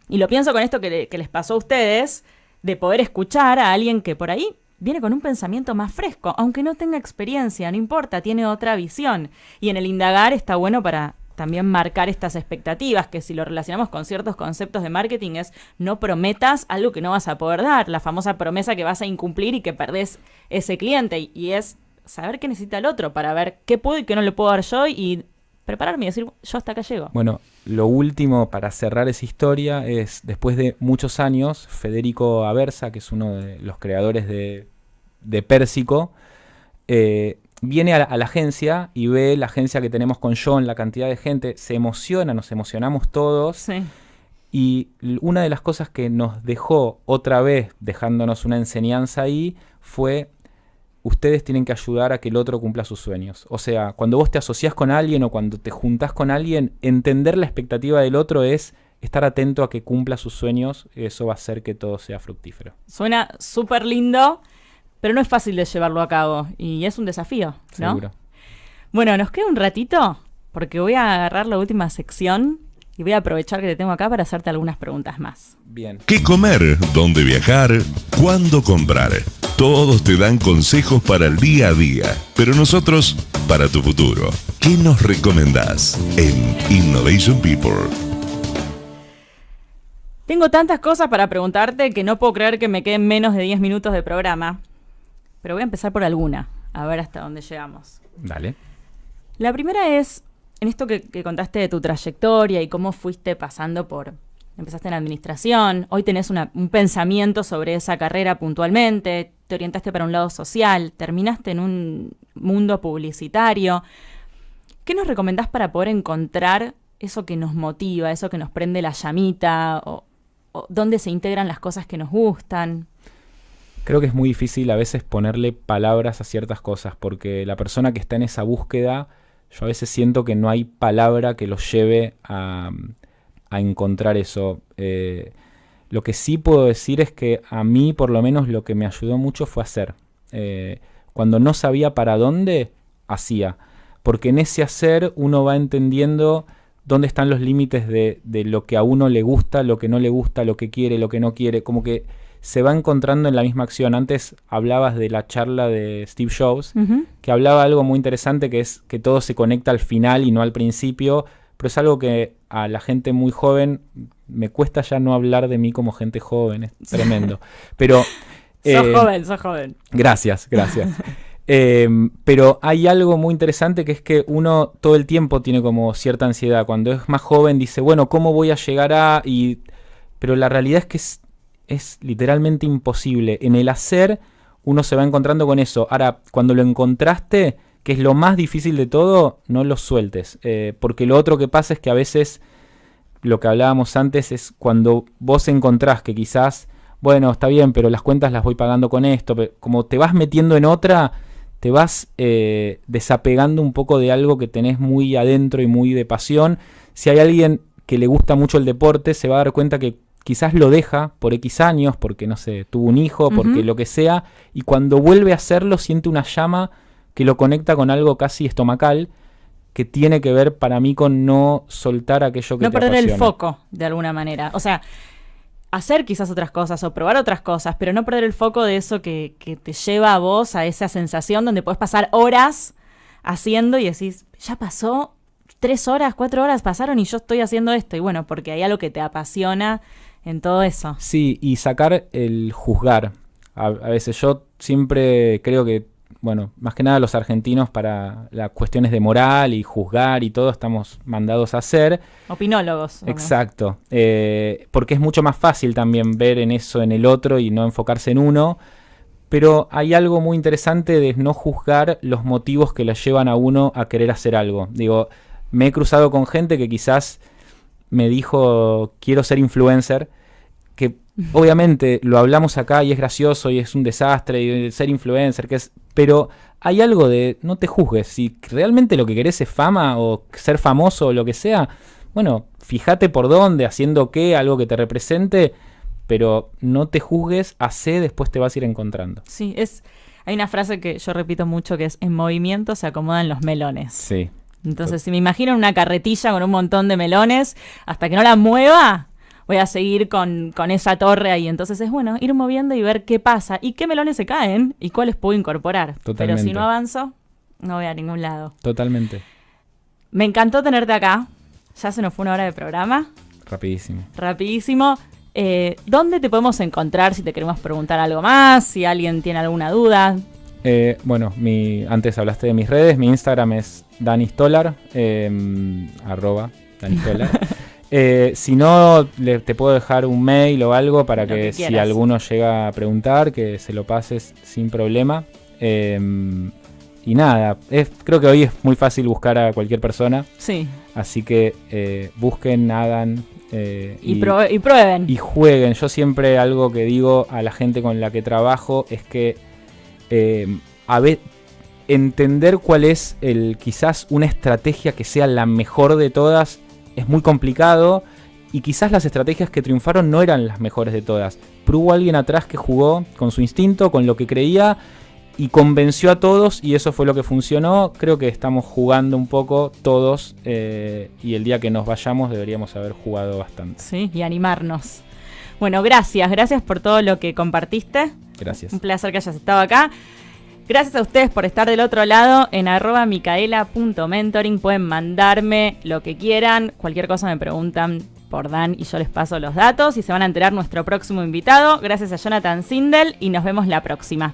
Y lo pienso con esto que les pasó a ustedes, de poder escuchar a alguien que por ahí viene con un pensamiento más fresco, aunque no tenga experiencia, no importa, tiene otra visión. Y en el indagar está bueno para también marcar estas expectativas, que si lo relacionamos con ciertos conceptos de marketing es no prometas algo que no vas a poder dar, la famosa promesa que vas a incumplir y que perdés ese cliente, y es saber qué necesita el otro para ver qué puedo y qué no le puedo dar yo, y prepararme y decir, yo hasta acá llego. Bueno, lo último para cerrar esa historia es, después de muchos años, Federico Aversa, que es uno de los creadores de Pérsico, viene a la agencia y ve la agencia que tenemos con John, la cantidad de gente, se emociona, nos emocionamos todos. Sí. Y una de las cosas que nos dejó otra vez, dejándonos una enseñanza ahí, fue ustedes tienen que ayudar a que el otro cumpla sus sueños. O sea, cuando vos te asociás con alguien o cuando te juntás con alguien, entender la expectativa del otro es estar atento a que cumpla sus sueños. Eso va a hacer que todo sea fructífero. Suena súper lindo, pero no es fácil de llevarlo a cabo y es un desafío, ¿no? Seguro. Bueno, nos queda un ratito porque voy a agarrar la última sección y voy a aprovechar que te tengo acá para hacerte algunas preguntas más. Bien. ¿Qué comer? ¿Dónde viajar? ¿Cuándo comprar? Todos te dan consejos para el día a día, pero nosotros, para tu futuro. ¿Qué nos recomendás en Innovation People? Tengo tantas cosas para preguntarte que no puedo creer que me queden menos de 10 minutos de programa, pero voy a empezar por alguna, a ver hasta dónde llegamos. Dale. La primera es, en esto que contaste de tu trayectoria y cómo fuiste pasando por... Empezaste en administración, hoy tenés un pensamiento sobre esa carrera puntualmente, te orientaste para un lado social, terminaste en un mundo publicitario. ¿Qué nos recomendás para poder encontrar eso que nos motiva, eso que nos prende la llamita, o dónde se integran las cosas que nos gustan? Creo que es muy difícil a veces ponerle palabras a ciertas cosas, porque la persona que está en esa búsqueda, yo a veces siento que no hay palabra que los lleve a encontrar eso. Lo que sí puedo decir es que a mí, por lo menos, lo que me ayudó mucho fue hacer. Cuando no sabía para dónde, hacía. Porque en ese hacer uno va entendiendo dónde están los límites de lo que a uno le gusta, lo que no le gusta, lo que quiere, lo que no quiere. Como que se va encontrando en la misma acción. Antes hablabas de la charla de Steve Jobs, que hablaba algo muy interesante, que es que todo se conecta al final y no al principio. Pero es algo que a la gente muy joven me cuesta ya no hablar de mí como gente joven, es tremendo. Pero Sos joven. Gracias. Pero hay algo muy interesante, que es que uno todo el tiempo tiene como cierta ansiedad. Cuando es más joven dice, bueno, ¿cómo voy a llegar a...? Pero la realidad es que es literalmente imposible. En el hacer uno se va encontrando con eso. Ahora, cuando lo encontraste, que es lo más difícil de todo, no lo sueltes. Porque lo otro que pasa es que a veces, lo que hablábamos antes, es cuando vos encontrás que quizás, bueno, está bien, pero las cuentas las voy pagando con esto. Pero como te vas metiendo en otra, te vas desapegando un poco de algo que tenés muy adentro y muy de pasión. Si hay alguien que le gusta mucho el deporte, se va a dar cuenta que quizás lo deja por X años, porque, no sé, tuvo un hijo, porque lo que sea, y cuando vuelve a hacerlo siente una llama que lo conecta con algo casi estomacal, que tiene que ver para mí con no soltar aquello que te apasiona. No perder el foco, de alguna manera. O sea, hacer quizás otras cosas o probar otras cosas, pero no perder el foco de eso que te lleva a vos a esa sensación donde podés pasar horas haciendo y decís, ya pasó 3 horas, 4 horas pasaron y yo estoy haciendo esto. Y bueno, porque hay algo que te apasiona en todo eso. Sí, y sacar el juzgar. A veces yo siempre creo que, bueno, más que nada los argentinos, para las cuestiones de moral y juzgar y todo, estamos mandados a hacer. Opinólogos. Exacto. Porque es mucho más fácil también ver en eso, en el otro, y no enfocarse en uno. Pero hay algo muy interesante de no juzgar los motivos que le llevan a uno a querer hacer algo. Digo, me he cruzado con gente que quizás me dijo, quiero ser influencer, que obviamente lo hablamos acá y es gracioso y es un desastre, y ser influencer, pero hay algo de no te juzgues. Si realmente lo que querés es fama o ser famoso o lo que sea, bueno, fíjate por dónde, haciendo qué, algo que te represente, pero no te juzgues, hacé, después te vas a ir encontrando. Sí, hay una frase que yo repito mucho que es, en movimiento se acomodan los melones. Sí. Entonces, si me imagino una carretilla con un montón de melones, hasta que no la mueva, voy a seguir con esa torre ahí. Entonces es bueno ir moviendo y ver qué pasa y qué melones se caen y cuáles puedo incorporar. Totalmente. Pero si no avanzo, no voy a ningún lado. Totalmente. Me encantó tenerte acá. Ya se nos fue 1 hora de programa. Rapidísimo. ¿Dónde te podemos encontrar si te queremos preguntar algo más? Si alguien tiene alguna duda. Bueno, antes hablaste de mis redes. Mi Instagram es Danistolar, @Danistolar. Si no, te puedo dejar un mail o algo para que si alguno llega a preguntar, que se lo pases sin problema. Y nada, creo que hoy es muy fácil buscar a cualquier persona. Sí. Así que busquen, hagan. Y prueben. Y jueguen. Yo siempre algo que digo a la gente con la que trabajo es que entender cuál es quizás una estrategia que sea la mejor de todas es muy complicado, y quizás las estrategias que triunfaron no eran las mejores de todas, pero hubo alguien atrás que jugó con su instinto, con lo que creía, y convenció a todos, y eso fue lo que funcionó. Creo que estamos jugando un poco todos, y el día que nos vayamos deberíamos haber jugado bastante. Sí, y animarnos. Bueno, gracias por todo lo que compartiste. Gracias. Un placer que hayas estado acá. Gracias a ustedes por estar del otro lado. En @micaela.mentoring pueden mandarme lo que quieran. Cualquier cosa me preguntan por Dan y yo les paso los datos y se van a enterar nuestro próximo invitado. Gracias a Jonathan Sindel y nos vemos la próxima.